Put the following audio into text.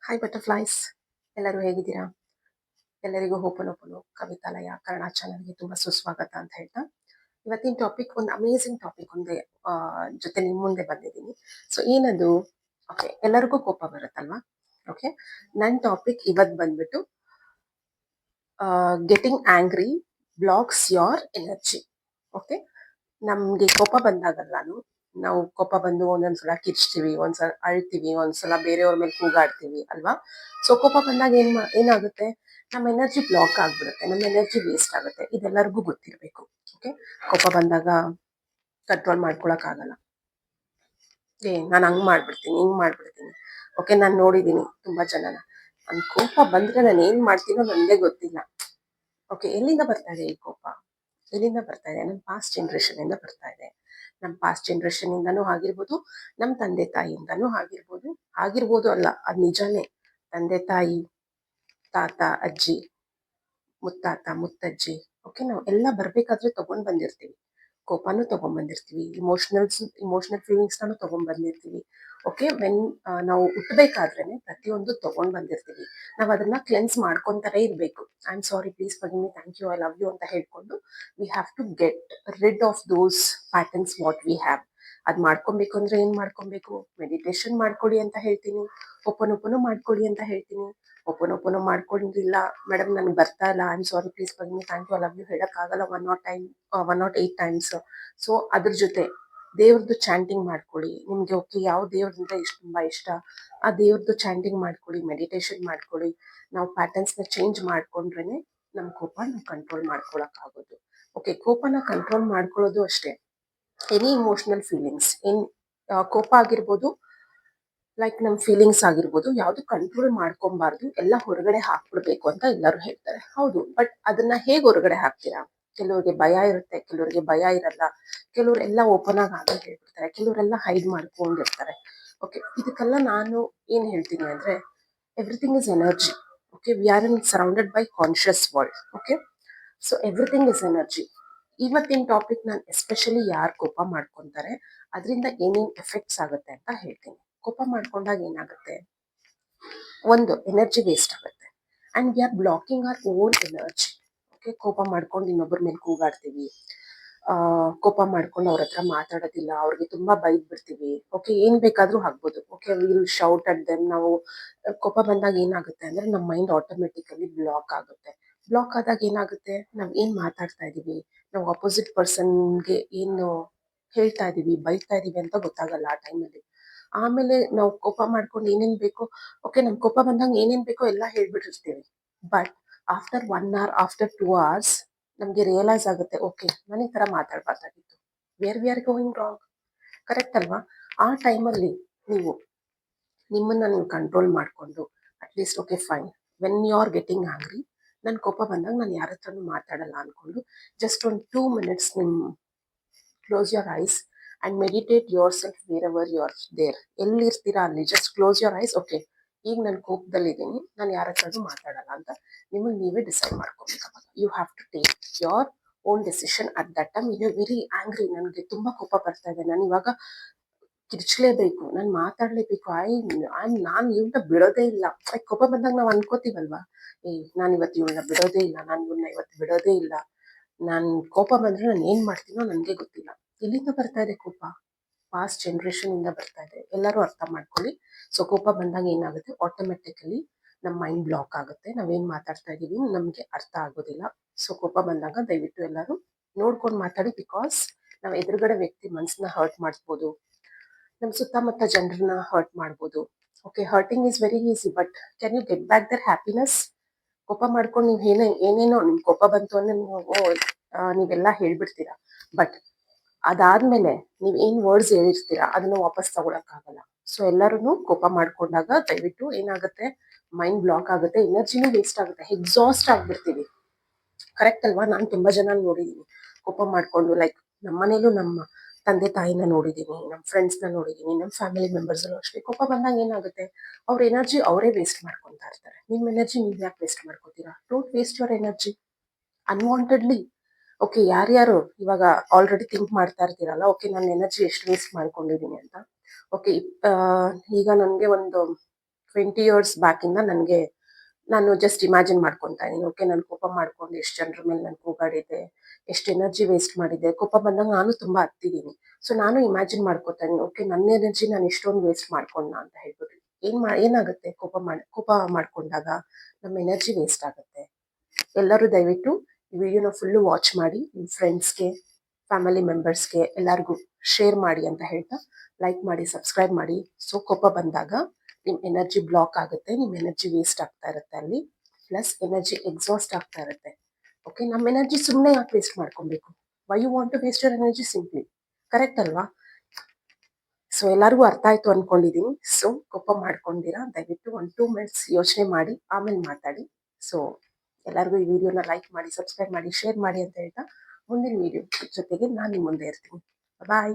Hi butterflies, ಎಲ್ಲರೂ ಹೇಗಿದ್ದೀರಾ? ಎಲ್ಲರಿಗೂ ಹೋಪನೋಪನು ಕವಿತಾಲಯ ಕನ್ನಡ ಚಾನಲ್ಗೆ ತುಂಬಾ ಸುಸ್ವಾಗತ ಅಂತ ಹೇಳ್ತಾ ಇವತ್ತಿನ ಟಾಪಿಕ್ ಒಂದು ಅಮೇಝಿಂಗ್ ಟಾಪಿಕ್ ಒಂದೇ ಜೊತೆ ನಿಮ್ಮ ಮುಂದೆ ಬಂದಿದ್ದೀನಿ. ಸೊ ಏನದು? ಓಕೆ, ಎಲ್ಲರಿಗೂ ಕೋಪ ಬರುತ್ತಲ್ವಾ? ಓಕೆ, ನನ್ನ ಟಾಪಿಕ್ ಇವತ್ತು ಬಂದ್ಬಿಟ್ಟು getting angry blocks your energy. Okay, ನಮ್ಗೆ ಕೋಪ ಬಂದಾಗಲ್ಲಾನು ನಾವು ಕೋಪ ಬಂದು ಒಂದೊಂದ್ಸಲ ಕಿರ್ಚ್ತೀವಿ, ಒಂದ್ಸಲ ಅಳ್ತೀವಿ, ಒಂದ್ಸಲ ಬೇರೆಯವ್ರ ಮೇಲೆ ಕೂಗಾಡ್ತೀವಿ ಅಲ್ವಾ? ಸೊ ಕೋಪ ಬಂದಾಗ ಏನಾಗುತ್ತೆ, ನಮ್ಮ ಎನರ್ಜಿ ಬ್ಲಾಕ್ ಆಗ್ಬಿಡುತ್ತೆ, ನಮ್ಮ ಎನರ್ಜಿ ವೇಸ್ಟ್ ಆಗುತ್ತೆ. ಇದೆಲ್ಲರಿಗೂ ಗೊತ್ತಿರಬೇಕು. ಓಕೆ, ಕೋಪ ಬಂದಾಗ ಕಂಟ್ರೋಲ್ ಮಾಡ್ಕೊಳಕ್ ಆಗಲ್ಲ. ನಾನು ಹಂಗ್ ಮಾಡ್ಬಿಡ್ತೀನಿ, ಹಿಂಗ್ ಮಾಡ್ಬಿಡ್ತೀನಿ. ಓಕೆ, ನಾನು ನೋಡಿದೀನಿ ತುಂಬಾ ಜನನ. ನನ್ ಕೋಪ ಬಂದ್ರೆ ನಾನು ಏನ್ ಮಾಡ್ತೀನೋ ನನಗೆ ಗೊತ್ತಿಲ್ಲ. ಓಕೆ, ಎಲ್ಲಿಂದ ಬರ್ತಾ ಇದೆ ಈ ಕೋಪ? ಎಲ್ಲಿಂದ ಬರ್ತಾ ಇದೆ? ನಮ್ಮ ಪಾಸ್ಟ್ ಜನರೇಷನ್ ಇಂದ ಬರ್ತಾ ಇದೆ. ನಮ್ಮ ಪಾಸ್ಟ್ ಜನರೇಷನ್ ಇಂದನೂ ಆಗಿರ್ಬೋದು, ನಮ್ಮ ತಂದೆ ತಾಯಿಯಿಂದನೂ ಆಗಿರ್ಬೋದು ಅಲ್ಲ, ಅದ್ ನಿಜಾನೇ. ತಂದೆ ತಾಯಿ, ತಾತ, ಅಜ್ಜಿ, ಮುತ್ತಾತ, ಮುತ್ತಜ್ಜಿ, ಓಕೆ, ನಾವು ಎಲ್ಲ ಬರ್ಬೇಕಾದ್ರೆ ತಗೊಂಡ್ ಬಂದಿರ್ತೀವಿ. ಕೋಪನೂ ತಗೊಂಡ್ ಬಂದಿರ್ತೀವಿ, ಇಮೋಷನಲ್ ಫೀಲಿಂಗ್ಸ್ ನಾನು ತಗೊಂಡ್ ಬಂದಿರ್ತೀವಿ. ಓಕೆ, ನಾವು ಹುಟ್ಟಬೇಕಾದ್ರೇನೆ ಪ್ರತಿಯೊಂದು ತಗೊಂಡ್ ಬಂದಿರ್ತೀವಿ. ನಾವ್ ಅದನ್ನ ಕ್ಲೆನ್ಸ್ ಮಾಡ್ಕೊಂತಾನೆ ಇರ್ಬೇಕು. I am sorry, please forgive me, thank you, I love you ಅಂತ ಹೇಳ್ಕೊಂಡು we have to get rid of those patterns what we have. ಅದ್ ಮಾಡ್ಕೊಬೇಕು ಅಂದ್ರೆ ಏನ್ ಮಾಡ್ಕೊಬೇಕು? ಮೆಡಿಟೇಷನ್ ಮಾಡ್ಕೊಳ್ಳಿ ಅಂತ ಹೇಳ್ತೀನಿ, ಓಪನ್ ಮಾಡ್ಕೊಳ್ಳಿ ಅಂತ ಹೇಳ್ತೀನಿ. ಓಪನ್ ಮಾಡ್ಕೊಂಡಿಲ್ಲ ಮೇಡಮ್, ನನ್ಗೆ ಬರ್ತಾ ಇಲ್ಲ, I am sorry, please forgive me, thank you, I love you ಹೇಳಕ್ಕಾಗಲ್ಲ 108 ಟೈಮ್ಸ್. ಸೊ ಅದ್ರ ಜೊತೆ ದೇವ್ರದ್ದು ಚಾಂಟಿಂಗ್ ಮಾಡ್ಕೊಳ್ಳಿ. ನಿಮ್ಗೆ ಓಕೆ ಯಾವ ದೇವ್ರಿಂದ ತುಂಬಾ ಇಷ್ಟ, ಆ ದೇವ್ರದ್ದು ಚಾಂಟಿಂಗ್ ಮಾಡ್ಕೊಳ್ಳಿ, ಮೆಡಿಟೇಷನ್ ಮಾಡ್ಕೊಳ್ಳಿ. ನಾವು ಪ್ಯಾಟರ್ನ್ಸ್ ನ ಚೇಂಜ್ ಮಾಡ್ಕೊಂಡ್ರೇನೆ ನಮ್ ಕೋಪ ನಾವು ಕಂಟ್ರೋಲ್ ಮಾಡ್ಕೊಳಕ್ ಆಗೋದು. ಓಕೆ, ಕೋಪನ ಕಂಟ್ರೋಲ್ ಮಾಡ್ಕೊಳ್ಳೋದು ಅಷ್ಟೇ. ಎನಿ ಇಮೋಷನಲ್ ಫೀಲಿಂಗ್ಸ್, ಕೋಪ ಆಗಿರ್ಬೋದು, ಲೈಕ್ ನಮ್ ಫೀಲಿಂಗ್ಸ್ ಆಗಿರ್ಬೋದು, ಯಾವ್ದು ಕಂಟ್ರೋಲ್ ಮಾಡ್ಕೊಬಾರ್ದು, ಎಲ್ಲ ಹೊರಗಡೆ ಹಾಕ್ಬಿಡ್ಬೇಕು ಅಂತ ಎಲ್ಲರೂ ಹೇಳ್ತಾರೆ. ಹೌದು, ಬಟ್ ಅದನ್ನ ಹೇಗ್ ಹೊರಗಡೆ ಹಾಕ್ತೀರಾ? ಕೆಲವ್ರಿಗೆ ಭಯ ಇರುತ್ತೆ, ಕೆಲವ್ರಿಗೆ ಭಯ ಇರಲ್ಲ, ಕೆಲವ್ರೆಲ್ಲ ಓಪನ್ ಆಗಿ ಹೇಳ್ಬಿಡ್ತಾರೆ, ಕೆಲವರೆಲ್ಲ ಹೈಡ್ ಮಾಡ್ಕೊಂಡಿರ್ತಾರೆ. ಓಕೆ, ಇದಕ್ಕೆಲ್ಲ ನಾನು ಏನ್ ಹೇಳ್ತೀನಿ ಅಂದ್ರೆ, everything is energy. Okay, we are in surrounded by conscious world. Okay, so everything is energy. ಇವತ್ತಿನ ಟಾಪಿಕ್ ನಾನು ಎಸ್ಪೆಷಲಿ ಯಾರು ಕೋಪ ಮಾಡ್ಕೊಂತಾರೆ, ಅದರಿಂದ ಏನೇನ್ ಎಫೆಕ್ಟ್ಸ್ ಆಗುತ್ತೆ ಅಂತ ಹೇಳ್ತೀನಿ. ಕೋಪ ಮಾಡ್ಕೊಂಡಾಗ ಏನಾಗುತ್ತೆ, ಒಂದು ಎನರ್ಜಿ ವೇಸ್ಟ್ ಆಗುತ್ತೆ and we are blocking our own energy. Okay, ಕೋಪ ಮಾಡ್ಕೊಂಡು ಇನ್ನೊಬ್ಬರ ಮೇಲೆ ಕೂಗಾಡ್ತೀವಿ, ಕೋಪ ಮಾಡ್ಕೊಂಡು ಅವ್ರ ಹತ್ರ ಮಾತಾಡೋದಿಲ್ಲ, ಅವ್ರಿಗೆ ತುಂಬಾ ಬೈದ್ ಬಿಡ್ತೀವಿ. ಓಕೆ, ಏನ್ ಬೇಕಾದ್ರೂ ಆಗ್ಬೋದು. Okay, will shout at them. ನಾವು ಕೋಪ ಬಂದಾಗ ಏನಾಗುತ್ತೆ ಅಂದ್ರೆ ನಮ್ಮ ಮೈಂಡ್ ಆಟೋಮೆಟಿಕಲಿ ಬ್ಲಾಕ್ ಆಗುತ್ತೆ. ಬ್ಲಾಕ್ ಆದಾಗ ಏನಾಗುತ್ತೆ, ನಾವ್ ಏನ್ ಮಾತಾಡ್ತಾ ಇದೀವಿ, ನಾವು ಅಪೋಸಿಟ್ ಪರ್ಸನ್ಗೆ ಏನು ಹೇಳ್ತಾ ಇದೀವಿ, ಬೈತಾ ಇದೀವಿ ಅಂತ ಗೊತ್ತಾಗಲ್ಲ ಆ ಟೈಮಲ್ಲಿ. ಆಮೇಲೆ ನಾವು ಕೋಪ ಮಾಡ್ಕೊಂಡು ಏನೇನ್ ಬೇಕೋ, ಓಕೆ, ನಮ್ ಕೋಪ ಬಂದಾಗ ಏನೇನ್ ಬೇಕೋ ಎಲ್ಲ ಹೇಳ್ಬಿಟ್ಟಿರ್ತೀವಿ. But after 1 hour, after 2 hours ನಮ್ಗೆ ರಿಯಲೈಸ್ ಆಗುತ್ತೆ, ಓಕೆ, ನಾನು ಈ ತರ ಮಾತಾಡ್ಬಾರ್ದಾಗಿತ್ತು. Where we are going wrong. Correct ಅಲ್ವಾ? ಆ ಟೈಮಲ್ಲಿ ನೀವು ನಿಮ್ಮನ್ನ ನೀವು ಕಂಟ್ರೋಲ್ ಮಾಡ್ಕೊಂಡು at least okay fine, when you are getting angry, ನನ್ ಕೋಪ ಬಂದಾಗ ನಾನು ಯಾರ ಹತ್ರನೂ ಮಾತಾಡಲ್ಲ ಅನ್ಕೊಂಡು ಜಸ್ಟ್ ಒಂದು 2 minutes close your eyes and meditate your self wherever you are there. ಎಲ್ಲಿರ್ತೀರಾ ಅಲ್ಲಿ just close your eyes. Okay, ಈಗ ನಾನು ಕೋಪದಲ್ಲಿ ಇದ್ದೀನಿ, ನಾನು ಯಾರ ಹತ್ರನೂ ಮಾತಾಡಲ್ಲ ಅಂತ ನಿಮಗೆ ನೀವೇ ಡಿಸೈಡ್ ಮಾಡ್ಕೋಬೇಕು. You have to take your own decision at that time. You very angry, ನನಗೆ ತುಂಬಾ ಕೋಪ ಬರ್ತಾ ಇದೆ, ನಾನು ಇವಾಗ ಕಿರ್ಚ್ಲೇಬೇಕು, ನಾನು ಮಾತಾಡ್ಲೇಬೇಕು, ನಾನು ಇವ್ನ ಬಿಡೋದೇ ಇಲ್ಲ. ಕೋಪ ಬಂದಾಗ ನಾವು ಅನ್ಕೋತೀವಲ್ವಾ, ನಾನು ಇವತ್ತು ಇವಳನ್ನ ಬಿಡೋದೇ ಇಲ್ಲ, ನಾನು ಇವನ್ನ ಇವತ್ತು ಬಿಡೋದೇ ಇಲ್ಲ, ನಾನ್ ಕೋಪ ಬಂದ್ರೆ ನಾನು ಏನ್ ಮಾಡ್ತೀನೋ ನನ್ಗೆ ಗೊತ್ತಿಲ್ಲ. ಎಲ್ಲಿಂದ ಬರ್ತಾ ಇದೆ ಕೋಪ? ಪಾಸ್ಟ್ ಜನರೇಷನ್ ಇಂದ ಬರ್ತಾ ಇದೆ. ಎಲ್ಲರೂ ಅರ್ಥ ಮಾಡ್ಕೊಳ್ಳಿ. ಸೊ ಕೋಪ ಬಂದಾಗ ಏನಾಗುತ್ತೆ, ಆಟೋಮೆಟಿಕಲಿ ನಮ್ಮ ಮೈಂಡ್ ಬ್ಲಾಕ್ ಆಗುತ್ತೆ, ನಾವೇನ್ ಮಾತಾಡ್ತಾ ಇದೀವಿ ನಮ್ಗೆ ಅರ್ಥ ಆಗೋದಿಲ್ಲ. ಸೊ ಕೋಪ ಬಂದಾಗ ದಯವಿಟ್ಟು ಎಲ್ಲರೂ ನೋಡ್ಕೊಂಡು ಮಾತಾಡಿ. ಬಿಕಾಸ್ ನಾವ್ ಎದುರುಗಡೆ ವ್ಯಕ್ತಿ ಮನ್ಸನ್ನ ಹರ್ಟ್ ಮಾಡಿಸ್ಬೋದು, ನಮ್ ಸುತ್ತಮುತ್ತ ಜನರನ್ನ ಹರ್ಟ್ ಮಾಡ್ಬೋದು. Okay, hurting is very easy, but can you get back their happiness? ಕೋಪ ಮಾಡ್ಕೊಂಡು ನೀವ್ ಏನೇನೋ ನಿಮ್ ಕೋಪ ಬಂತು ಅಂದ್ರೆ ನೀವೆಲ್ಲ ಹೇಳ್ಬಿಡ್ತೀರಾ, ಬಟ್ ಅದಾದ್ಮೇಲೆ ನೀವ್ ಏನ್ ವರ್ಡ್ಸ್ ಹೇಳಿರ್ತೀರಾ ಅದನ್ನ ವಾಪಸ್ ತಗೊಳಕ್ ಆಗಲ್ಲ. ಸೊ ಎಲ್ಲರೂ ಕೋಪ ಮಾಡ್ಕೊಂಡಾಗ ದಯವಿಟ್ಟು ಏನಾಗುತ್ತೆ, ಮೈಂಡ್ ಬ್ಲಾಕ್ ಆಗುತ್ತೆ, ಎನರ್ಜಿನೂ ವೇಸ್ಟ್ ಆಗುತ್ತೆ, ಎಕ್ಸಾಸ್ಟ್ ಆಗ್ಬಿಡ್ತೀವಿ. ಕರೆಕ್ಟ್ ಅಲ್ವಾ? ನಾನ್ ತುಂಬಾ ಜನ ನೋಡಿದೀನಿ ಕೋಪ ಮಾಡ್ಕೊಂಡು, ಲೈಕ್ ನಮ್ಮನೇಲೂ ನಮ್ಮ ತಂದೆ ತಾಯಿನ ನೋಡಿದೀನಿ, ನಮ್ಮ ಫ್ರೆಂಡ್ಸ್ ನ ನೋಡಿದೀನಿ, ನಮ್ಮ ಫ್ಯಾಮಿಲಿ ಮೆಂಬರ್ಸ್ ಅಷ್ಟೇ. ಕೋಪ ಬಂದಾಗ ಏನಾಗುತ್ತೆ, ಅವ್ರ ಎನರ್ಜಿ ಅವರೇ ವೇಸ್ಟ್ ಮಾಡ್ಕೊಂತಾ ಇರ್ತಾರೆ. ನಿಮ್ ಎನರ್ಜಿ ನೀವ್ ಯಾಕೆ ವೇಸ್ಟ್ ಮಾಡ್ಕೋತೀರಾ? Don't waste your energy unwantedly. Okay, ಯಾರ್ಯಾರು ಇವಾಗ ಆಲ್ರೆಡಿ ಥಿಂಕ್ ಮಾಡ್ತಾ ಇರ್ತೀರಲ್ಲ, ಓಕೆ ನಾನು ಎನರ್ಜಿ ಎಷ್ಟು ವೇಸ್ಟ್ ಮಾಡ್ಕೊಂಡಿದೀನಿ ಅಂತ. ಓಕೆ, ಈಗ ನನ್ಗೆ ಒಂದು 20 ಇಯರ್ಸ್ ಬ್ಯಾಕ್ ಇಂದ ನನಗೆ ನಾನು ಜಸ್ಟ್ ಇಮ್ಯಾಜಿನ್ ಮಾಡ್ಕೊಂತಾ ಇದೀನಿ. ಓಕೆ, ನಾನು ಕೋಪ ಮಾಡ್ಕೊಂಡು ಎಷ್ಟು ಜನರ ಮೇಲೆ ನಾನು ಕೂಗಾಡಿದ್ದೆ, ಎಷ್ಟು ಎನರ್ಜಿ ವೇಸ್ಟ್ ಮಾಡಿದ್ದೆ. ಕೋಪ ಬಂದಾಗ ನಾನು ತುಂಬಾ ಹತ್ತಿದ್ದೀನಿ. ಸೊ ನಾನು ಇಮ್ಯಾಜಿನ್ ಮಾಡ್ಕೊತಾ ಇದೀನಿ, ಓಕೆ ನನ್ನ ಎನರ್ಜಿ ನಾನು ಇಷ್ಟೊಂದು ವೇಸ್ಟ್ ಮಾಡ್ಕೊಂಡ ಅಂತ ಹೇಳ್ಬಿಟ್ಟು. ಏನಾಗುತ್ತೆ ಕೋಪ ಮಾಡ್ಕೊಂಡಾಗ ನಮ್ಮ ಎನರ್ಜಿ ವೇಸ್ಟ್ ಆಗುತ್ತೆ. ಎಲ್ಲರೂ ದಯವಿಟ್ಟು ಈ ವಿಡಿಯೋನ ಫುಲ್ಲು ವಾಚ್ ಮಾಡಿ ನಿಮ್ಮ ಫ್ರೆಂಡ್ಸ್ಗೆ, ಫ್ಯಾಮಿಲಿ ಮೆಂಬರ್ಸ್ಗೆ ಎಲ್ಲರಿಗೂ ಶೇರ್ ಮಾಡಿ ಅಂತ ಹೇಳ್ತಾ, ಲೈಕ್ ಮಾಡಿ, ಸಬ್ಸ್ಕ್ರೈಬ್ ಮಾಡಿ. ಸೊ ಕೋಪ ಬಂದಾಗ ನಿಮ್ಮ ಎನರ್ಜಿ ಬ್ಲಾಕ್ ಆಗುತ್ತೆ, ನಿಮ್ಮ ಎನರ್ಜಿ ವೇಸ್ಟ್ ಆಗ್ತಾ ಇರುತ್ತೆ ಅಲ್ಲಿ, ಪ್ಲಸ್ ಎನರ್ಜಿ ಎಕ್ಸಾಸ್ಟ್ ಆಗ್ತಾ ಇರುತ್ತೆ. ಓಕೆ, ನಮ್ಮ ಎನರ್ಜಿ ಸುಮ್ಮನೆ ಯಾಕೆ ವೇಸ್ಟ್ ಮಾಡ್ಕೊಬೇಕು? Why you want to waste your energy simply? Correct ಅಲ್ವಾ? ಸೊ ಎಲ್ಲರಿಗೂ ಅರ್ಥ ಆಯ್ತು ಅನ್ಕೊಂಡಿದೀನಿ. ಸೊ ಕೋಪ ಮಾಡ್ಕೊಂಡಿರಾ ದಯವಿಟ್ಟು 1-2 ಮಿನಿಟ್ಸ್ ಯೋಚನೆ ಮಾಡಿ ಆಮೇಲೆ ಮಾತಾಡಿ. ಸೊ ಎಲ್ಲರಿಗೂ ಈ ವಿಡಿಯೋನ ಲೈಕ್ ಮಾಡಿ, ಸಬ್ಸ್ಕ್ರೈಬ್ ಮಾಡಿ, ಶೇರ್ ಮಾಡಿ ಅಂತ ಹೇಳ್ತಾ ಮುಂದಿನ ವಿಡಿಯೋ ಜೊತೆಗೆ ನಾನು ನಿಮ್ಮ ಮುಂದೆ ಇರ್ತೀನಿ. ಬಾಯ್.